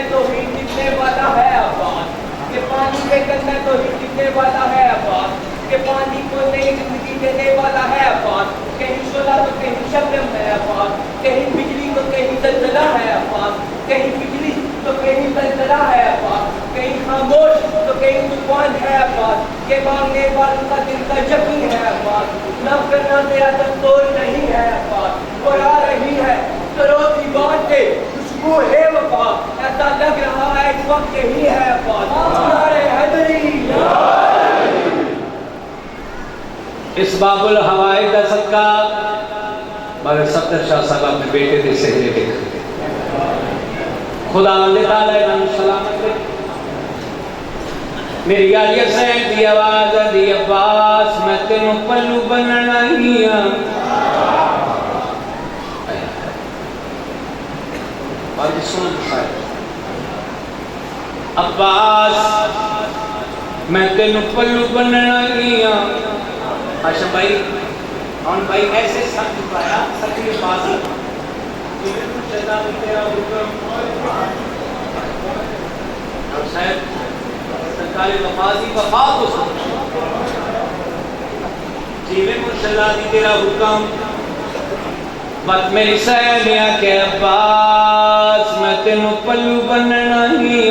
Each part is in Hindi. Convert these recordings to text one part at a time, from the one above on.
अंदर तो ही दिखने वाला है अब्बास, के पानी के अंदर तो ही दिखने वाला है अब्बास, के पानी को नई जिंदगी देने वाला है अब्बास, कहीं शोला तो कहीं शबनम है अब्बास, कहीं बिजली तो कहीं जलजला है अब्बास, कहीं बिजली तो कहीं जलजला है अब्बास, कहीं खामोश तो कहीं तूफान है अब्बास, के मांगने वालों का दिल का यकीन है अब्बास, न करना तेरा दस्तूर नहीं है अब्बास, वो आ रही है तो रोटी बांट के खुशबू है वफा, ऐसा लग रहा है इस वक्त यही है अब्बास, नारे हैदरी इस बाबुल हवाई का सदका मगर सत्तर शाह साहब अपने बेटे के सहरे देख खुदा सलामत मेरी आलिया सैन की आवाज दी अब्बास मैं तेनों पल्लू बनना ही अब्बास मैं तेनों पल्लू बनना ही आशा भाई और भाई ऐसे सच पाया सच के पास और शायद सरकारी वफाजी वफा को जीवे मुर्शदा दी तेरा हुक्म बस मेरी सहेलियां के अब्बास मैं तेनों पल्लू बनना ही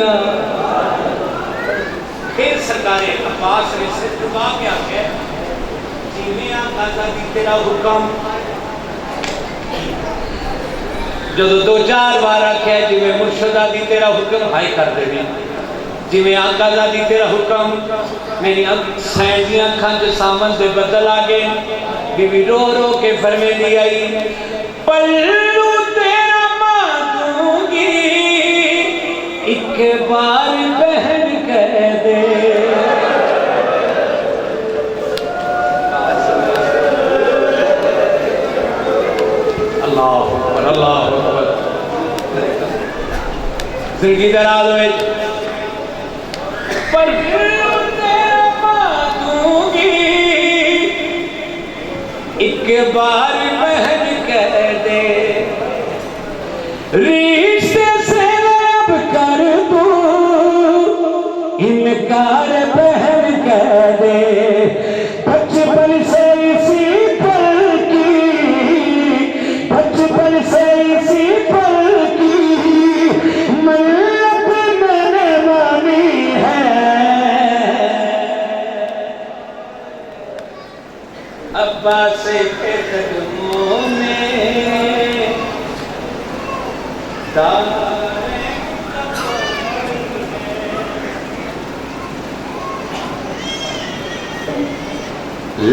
फिर सरकारी अब्बास ने सिर्फ दुआ क्या है तेरा हुक्म जो दो चार बार आख्या जिमें मुर्शदा दी तेरा हुक्म हाई कर देनी जिमें आका दा दी तेरा हुक्म मेरी सैन दी अखां च सामन दे बदल आ गए बीबी रो रो के फरमेंदी आई पल्लू तेरा मांगूंगी एक बार बहन कह दे जिंदगी दराज में पर मांगूंगी एक बार बहन कह दे रिश्ते से अब कर दो इनकार बहन कह दे बचपन से इसी पल की बचपन से इसी पल की मन्नत मैंने मानी है अब्बास के कदमों में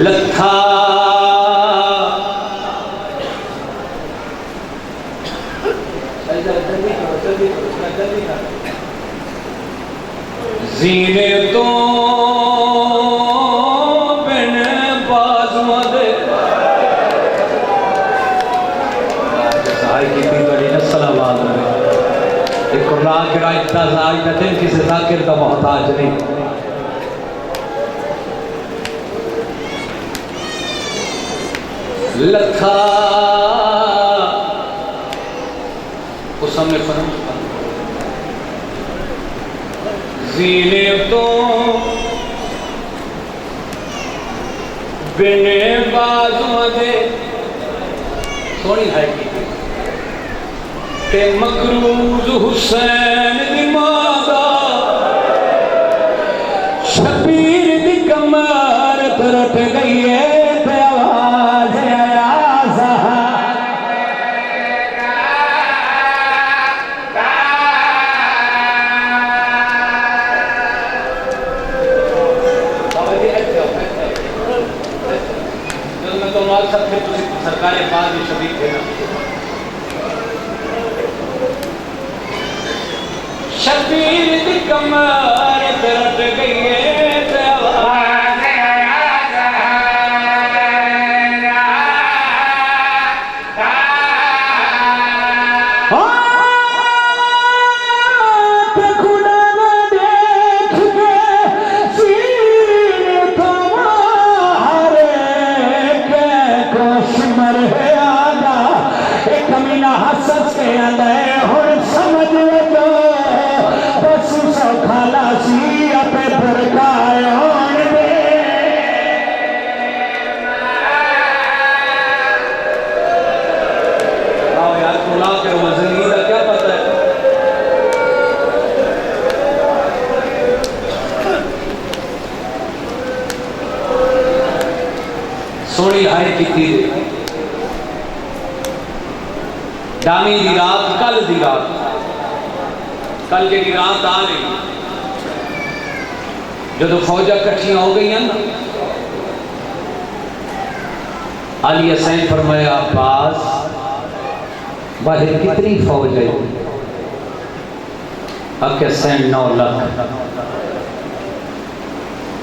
लथा जीने तो बिन बाज़मद की बड़ी नस्लाबाद एक कुरान के राइता जायदा दिन किसी जाकिर का मोहताज नहीं लखा उस हमने फरम जीने तो बिने बाजुआ दे सोनी है ते मकरूज हुसैन दी मादा शबीर दी कमर तरट गई है ते आवाज आया सरकारी बात भी शबीर थे ना शबीर दी कमर तरट गई है ते आवाज की डामी दी रात कल दी रात कल जी रात आ रही जो फौजा कट्ठियां हो गई ना अली हसैन फरमाया अब्बास बाहर कितनी फौज है हसैन 9 लाख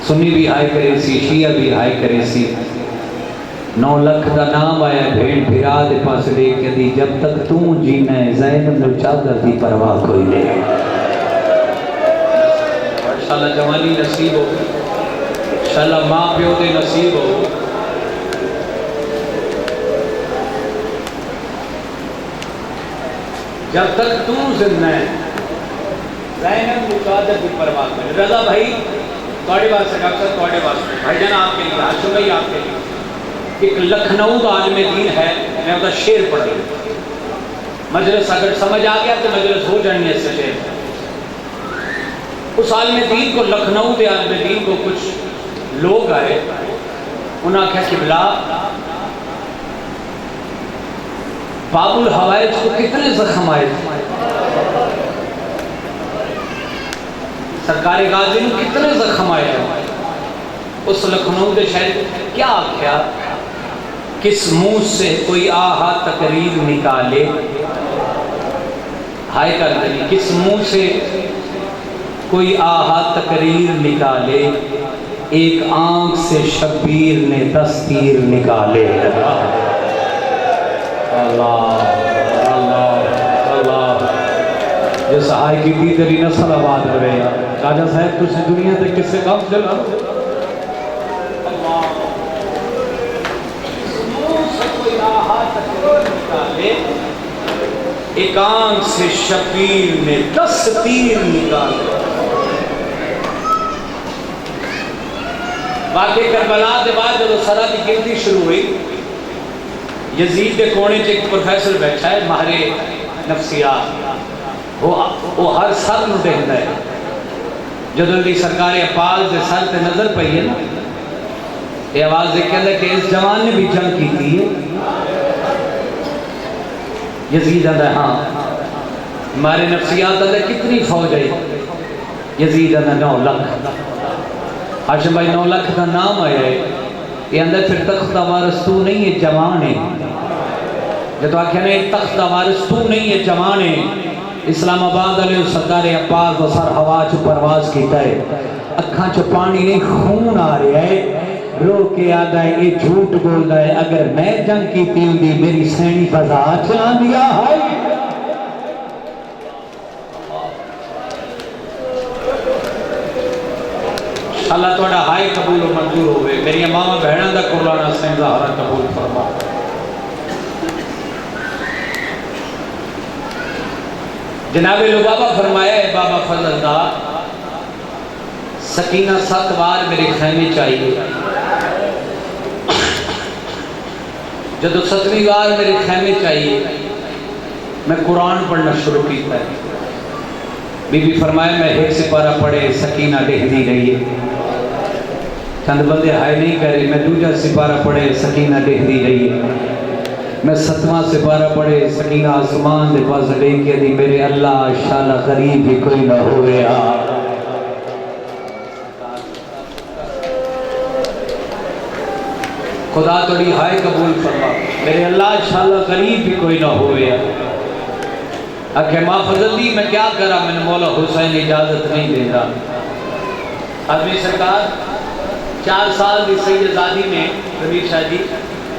सुन्नी भी हाय करे सी शिया भी हाय करे सी 9 लाख का नाम आया भेड़ फिरा दे पास देख के दी जब तक तू जीना है ज़ैनब नु चादर दी परवाह कोई नहीं इंशाल्लाह जवानी नसीब हो इंशाल्लाह मां प्यो दे नसीब हो जब तक तू जिंदा है ज़ैनब नु चादर दी परवाह कोई नहीं रजा भाई थोड़े वास्ते डॉक्टर थोड़े वास्ते भाईजान आपके लिए आशु भाई आपके लिए एक लखनऊ का आलम दीन है मैं उसका शेर पढ़ रही मजलिस अगर समझ आ गया तो मजलिस हो जानी है शेर उस आलम दीन को लखनऊ के आलम दीन को कुछ लोग आए उन्हें आख्या किबला बाबुल हवाइज को कितने जख्म आए सरकारी गाजी में कितने जख्म आए उस लखनऊ के शहर क्या आख्या किस मुंह से कोई आहा तकरीर निकाले हाय कर देनी किस मुंह से कोई आहा तकरीर निकाले एक आंख से शब्बीर ने 10 तीर निकाले अल्लाह अल्लाह अल्लाह जो सहाय की दी तेरी नस्ल आबाद रहे यार राजा साहब तुझे दुनिया से किससे काम चला एक आंख से शबीर ने 10 तीर निकाले वाकई करबला के बाद जब सरा की गिनती शुरू हुई यजीद के कोने च एक प्रोफेसर बैठा है माहरे नफ्सियात वो हर सर में देखता है जो दी सरकार अब्बास के सर से नजर पई है ना ये आवाज कहता कि इस जवान ने भी जंग की थी यजीद आंदा हाँ हमारे नफ्सियात आंदा कितनी फौज है यजीद आंदा 9 लाख हाशिम भाई 9 लाख का नाम आया है ये अंदर फिर तख्ता वारिस तू नहीं है जवान है जो तो आख्या नहीं तख्ता वारिस तू नहीं है जवान है इस्लामाबाद वाले सरदार अब्बास व सर हवा च परवाज किया है अखा च पानी नहीं खून आ रहा है रो के आदा है ये झूठ बोलता है अगर मैं जंग की होंगी मेरी सैनी बाजार चला दिया है अल्लाह थोड़ा हाय कबूल और मंजूर हो मेरी मामा बहनों का कुर्बाना सैन ज़हरा कबूल फरमा जनाबे लुबाबा फरमाया है बाबा फजलदा सकीना 7 बार मेरे खैमे चाहिए जब 7वीं बार मेरे खैमे चाहिए मैं कुरान पढ़ना शुरू किया बीबी फरमाया मैं एक सिपारा पढ़े सकीना देखती रही है चंद बंदे हाय नहीं करे मैं दूजा सिपारा पढ़े सकीना देखती रही है मैं 7वां सिपारा पढ़े सकीना आसमान के पास देख दी मेरे अल्लाह शाला गरीब भी कोई ना हो गया खुदा थोड़ी हाय कबूल फरमा मेरे अल्लाह शाला गरीब भी कोई ना हो गया आखे माँ फजली मैं क्या करा मैंने मौला हुसैन इजाजत नहीं देता आदमी सरकार 4 साल की सैयदादी में रवीर शाह जी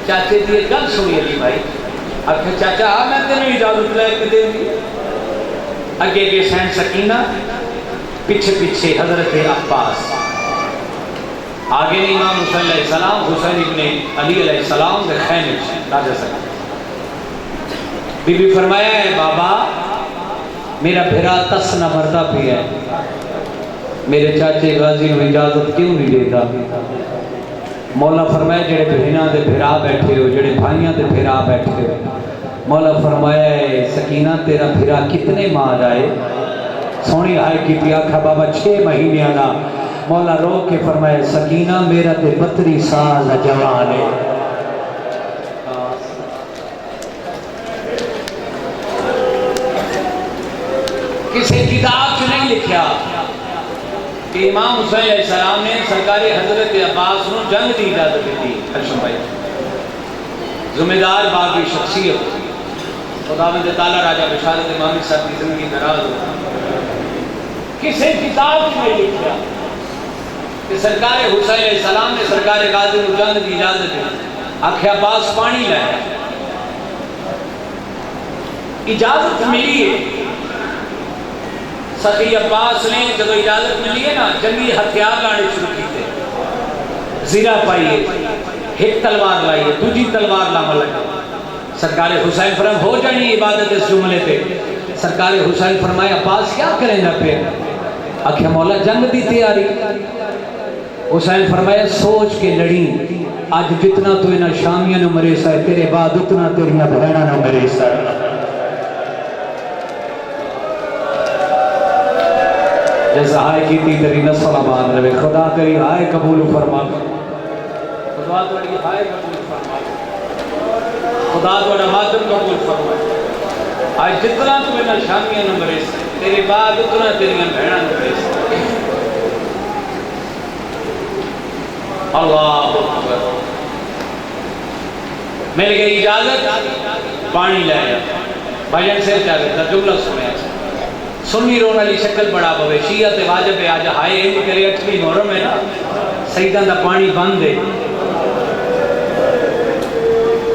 चाचे की एक गल सुनी अली भाई आखे चाचा हाँ मैं तेन इजाजत लैके देंगी अगे अगे सैन सकीना पीछे पीछे हजरत अब्बास आगे ने इमाम हुसैन अलैहिस्सलाम हुसैन इब्ने अली अलैहिस्सलाम के खैमे राजा सक बीबी फरमाया है बाबा मेरा भिरा तस न मरता भी है मेरे चाचे गाजी को इजाजत क्यों नहीं देता मौला फरमाया जेड़े बहना के भिरा बैठे हो जेड़े भाइयों के भिरा बैठे हो मौला फरमाया है सकीना तेरा भिरा कितने मार आए सोनी हाय की आखा बाबा 6 महीने का मौला रो के फरमाया सकीना मेरा ते 32 साल जवान है किसी किताब च नहीं लिखा कि इमाम हुसैन अलैहिस्सलाम ने सरकार हजरत अब्बास को जंग की इजाजत दी। हशम भाई जिम्मेदार बागी शख्सियत खुदावंद ताला राजा बशारत इमामी साहब की जिंदगी दराज हो। किसी किताब च नहीं लिखा कि सरकार हुसैन अलैहिस्सलाम ने सरकार गाजी को जंग की इजाजत दी। आख्या अब्बास पानी लै इजाजत मिली है। सखी अब्बास ने जब इजाजत मिली है ना जंगी हथियार लाने शुरू किए। जीरा पाई है, एक तलवार लाई है, दूजी तलवार लाने लगा। सरकार हुसैन फरम हो जानी इबादत इस जुमले पे। सरकार हुसैन फरमाया अब्बास क्या करेंगे पे? आख्या मौला जंग की तैयारी। हुसैन फरमाया सोच के लड़ी, अज जितना तू इन्होंने शामिया न मरे सा तेरे बाद उतना तेरिया बहना न मरे सा। जैसा हाय की तेरी नस्ल आबाद रहे, खुदा तेरी हाय कबूल फरमा, खुदा तेरी हाय कबूल फरमा, खुदा तेरा मातम कबूल फरमा। आज जितना तू इन्होंने शामिया न मरे सा तेरे बाद उतना तेरिया बहना न मरे सा। अल्लाह अकबर। मिल गई इजाजत, पानी लाया। भजन से चाहे जुमला सुने सुन्नी रोन वाली शक्ल बड़ा पवे। शिया ते वाजिब है आज हाय इंज करे 8वीं मुहर्रम है ना सईदा दा पानी बंद है।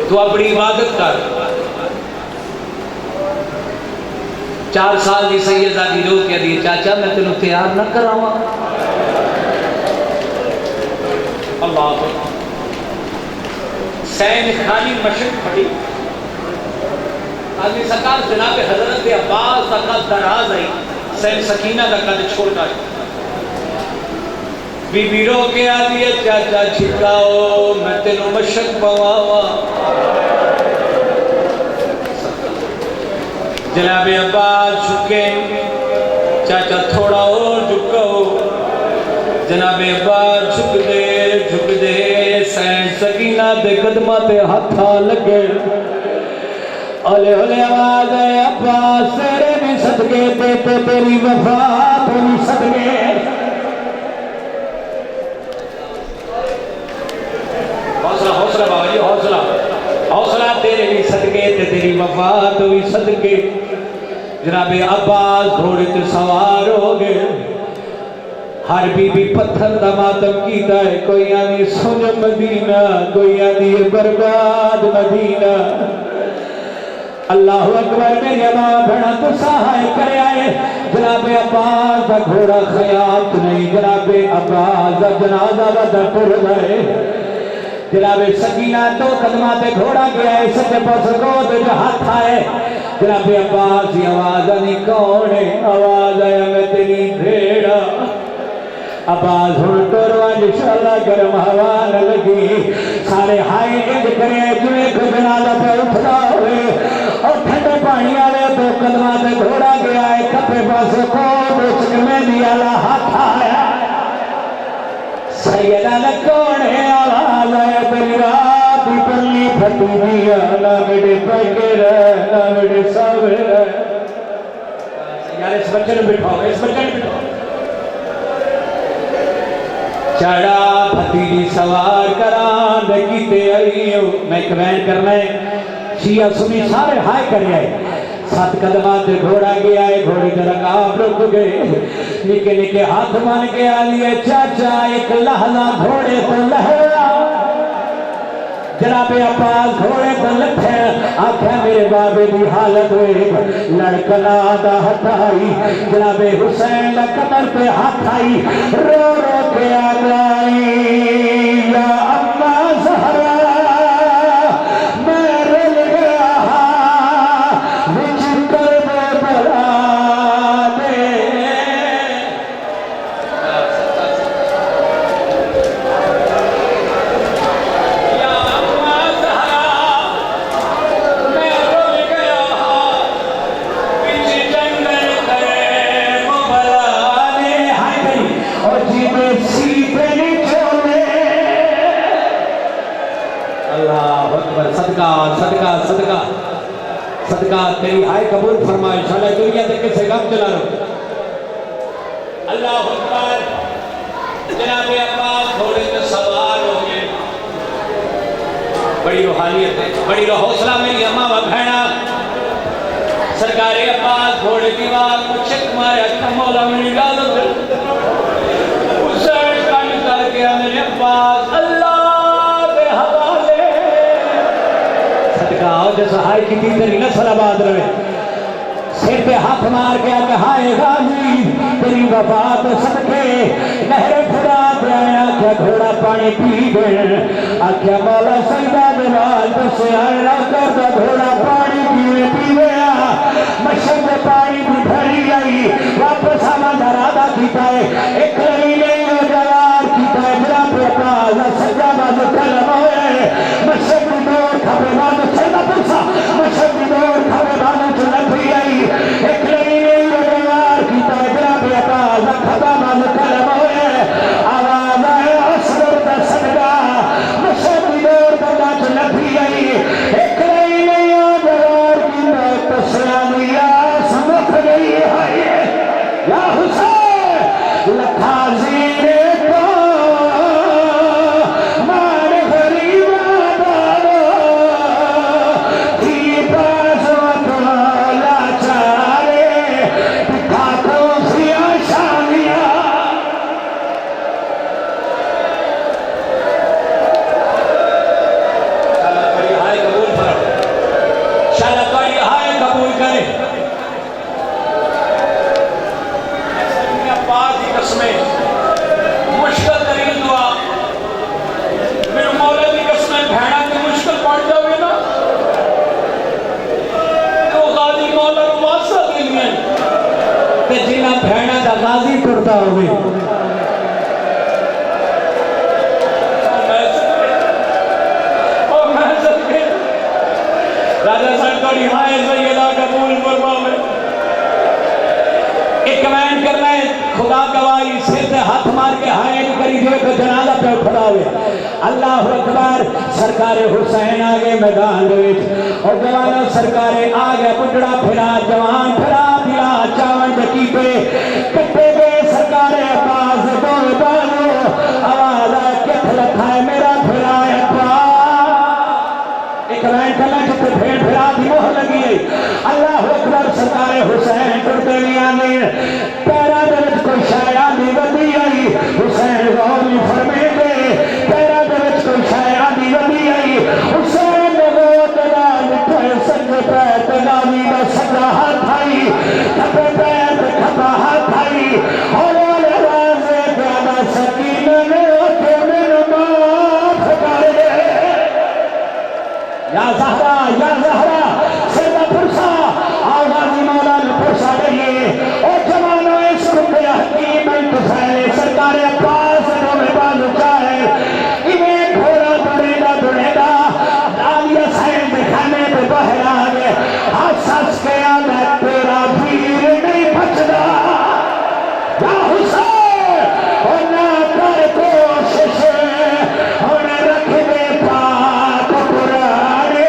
तू अपनी इबादत कर। 4 साल की सैयदा दी रो के दी चाचा मैं तेन तैयार न करावा। अल्लाह सैन खाली मशक खड़ी आदमी सरकार जनाब हजरत अब्बास का कद दराज आई। सैन सकीना का कद छोटा बीबी रो के आती है चाचा छिकाओ मैं तेनों मशक पवावा। जनाब अब्बास झुके चाचा थोड़ा और झुकाओ। जनाब अब्बास झुक दे सैन सकीना दे कदमा ते हाथा लगे। ओले ओले आवाज है अब्बास तेरे भी सदके ते तेरी वफा तो भी सदके। हौसला हौसला बाबा जी हौसला हौसला तेरे भी सदके ते तेरी वफा तो भी सदके। जनाब अब्बास घोड़े ते सवार हो गए। हर बीबी पत्थर दा मातम कीता है। कोई आनी सुन मदीना कोई आनी बर्बाद मदीना। अल्लाह अकबर मेरी मां भैन तो सहाय करे आए। जनाब अब्बास का घोड़ा खयात नहीं जनाब अब्बास का जनाजा वदा टुर गए। जनाब सकीना 2 कदमा पे घोड़ा गया है सच्चे पास गोद हाथ आए। जनाब अब्बास की आवाज नहीं कौन है? आवाज आया मैं तेरी भेड़ा। अब्बास हुण टुरवा इंशाअल्लाह गरम हवा न लगी। सारे हाय इंज करे जिवें कोई जनाजा पे उठदा होवे और ठंडे पानी वाले 2 कदमा पे घोड़ा गया है। खब्बे पासे कोट मेहंदी वाला हाथ आया। सैयदा ने कौन है? आवाज आया तेरी रात की पल्ली फटी दिया ना मेरे पैकेर ना मेरे सावर। यार इस बच्चे ने बिठाओ इस बच्चे ने बिठाओ। चढ़ा भतीजी सवार करा कीते आई हो। मैं कमेंट करना है शिया सुनी सारे हाय कर आए। 7 कदमा से घोड़ा गया है। घोड़े के रकाब रुक गए। निके निके हाथ मान के आ लिए चाचा एक लहला घोड़े तो लहरा। जनाब अब्बास घोड़े तो लथे आख्या मेरे बाबे की हालत हुई लड़कना दा हथाई। जनाब हुसैन कमर पे हाथ आई रो रो के आ गई या अम्मा ज़हरा मैं रुल गया विच करबला दे। सदका तेरी हाय कबूल फरमाए शाला दुनिया के किसे गम चला लो अल्लाह अकबर जनाब अब्बास थोड़े तो सवाल हो गए बड़ी रूहानियत है बड़ी हौसला मेरी अम्मा व भैना सरकारे अब्बास घोड़े की बात चक मारा कमौला मेरी इजाजत हुसैन का निकल गया मेरे अब्बास अल्लाह के हवाले सदका हो जो सहाय की तेरी नस्ल आबाद रहे सिर पे हाथ मार के आके हाय गाजी तेरी वफा तो सदके नहरे खुदा पे आया क्या घोड़ा पानी पी गए आख्या मौला सजदा दरबार तो से आया करदा घोड़ा पानी पी गया मशक में पानी की भरी आई वापस आवाज़ राधा कीता है एक लड़ी नहीं हो जवार कीता है मेरा बेटा सजा बाज कलम होए मशक की दौड़ खबे बाज चलना पुरसा मशक की दौड़ खबे बाज चलना भी आई एक लड़ी नहीं हो जवार कीता है मेरा बेटा खबा बाज कलम होए आवाज़ आए असर दा सदका मशक की दौड़ खबा चलना भी आई एक लड़ी नहीं हो जवार कीता तसलानिया समझ गई है या हुसैन लखा जीरे को मार गरीबा दारो की बाजवत लाचारे दिखा तो सिया शानिया शाला कोई हाय कबूल करो शाला कोई हाय कबूल करे कसमें मुश्किल तरीन दुआ मेरे मौला की कसमें भैना की मुश्किल पड़ जाए ना तो गाजी मौला को वास्ता देनी ते जिन्ना भैना दा गाजी टुरदा होवे राजा साहब थोड़ी हाय सैयदा कबूल फरमावे एक कमेंट करना है खुदा गवाही सिर से हाथ मार के हाय करी दे तो जनाजा पे खड़ावे अल्लाह अकबर सरकारे हुसैन आ गए मैदान विच और जवानों सरकारे आ गए बुढ़ड़ा फिरा जवान फिरा दिया चावन डकी पे कट्टे गए सरकारे अब्बास दो बानो आवाज आ के लखा है मेरा फिरा एक कमेंट करना जिते भेड़ फिरा दी मोह लगी है अल्लाह अकबर सरकारे हुसैन टुरते नहीं आने पैरा दे विच कोई शाया दी वधी आई हुसैन गौर नहीं फरमे दे पैरा दे विच कोई शाया दी वधी आई हुसैन ने गोद नाल निठे सज्जे पैर ते नामी दा सज्जा हाथ आई खब्बे पैर ते खब्बा हाथ आई हौले हौले राज़े प्यादा सकीना ने ओके मैनू माफ कर दे या ज़हरा सैयदा पुरसा आवाज़ी मौला ने पुरसा रही और जवानों इस रुपये हकीम इंतज़ार सरकार अब्बास में बालू चाहे इन्हें घोड़ा दुड़ेगा दालिया सैन दिखाने पे बहरा गए हंस हंस के आना तेरा वीर नहीं बचदा या हुसैन और ना कर कोशिश और रख दे पाक पुराने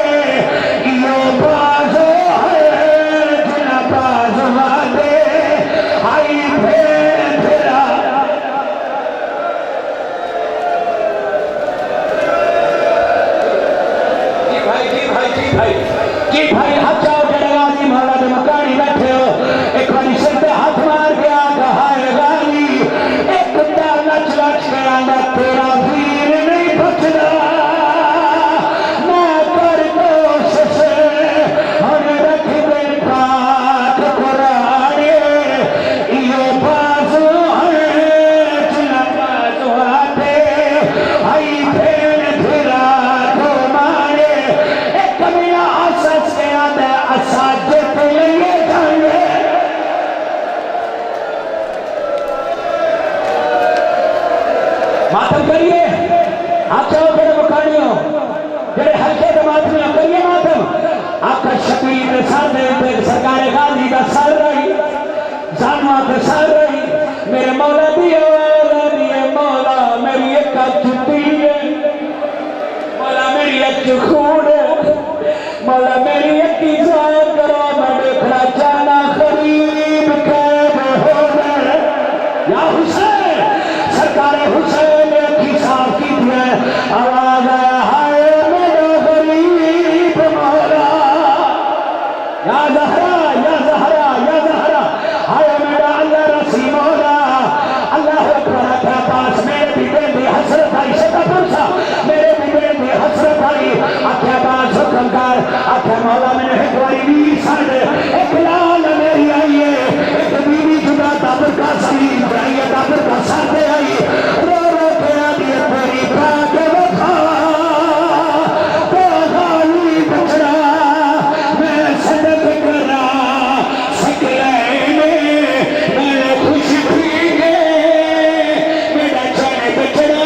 यो बाजो है जिना बाजो वाले आई फिरा जी भाई हाथ जाओ जड़गाजी मौला दे मकानी बैठे हो एक बारी सिर पे हाथ मार के आगा हाय गाली एक कुत्ता नच नच के आंदा तेरा वीर नहीं बचदा मैं कर कोशिश और रख दे पाक पुराने यो बाजू है जिना बाजू आते आई फेर फिरा तो मारे एक कमीना आसस के आंदा असाजे पे लिए जाएंगे मातम करिए आप चाहो बड़े मकानियों जेड़े हल्के के मातम करिए मातम आपका शकील सर दे सरकार गाजी का सर रही जानवा के सर रही मेरे मौला दिए मौला मेरी एक जुटी है मौला मेरी एक खून है मौला मेरी एक जान हुक्म कर आखे मौला मैंने एक बारी भी छड़ एक लाल मेरी आई है एक बीवी जुदा दबर का सी चाहिए दबर का सर पे आई रो रो के आदि तेरी खा के बखा तो गाली बचड़ा मैं सदक करा सकले मैं खुश थी मेरा जाने बचड़ा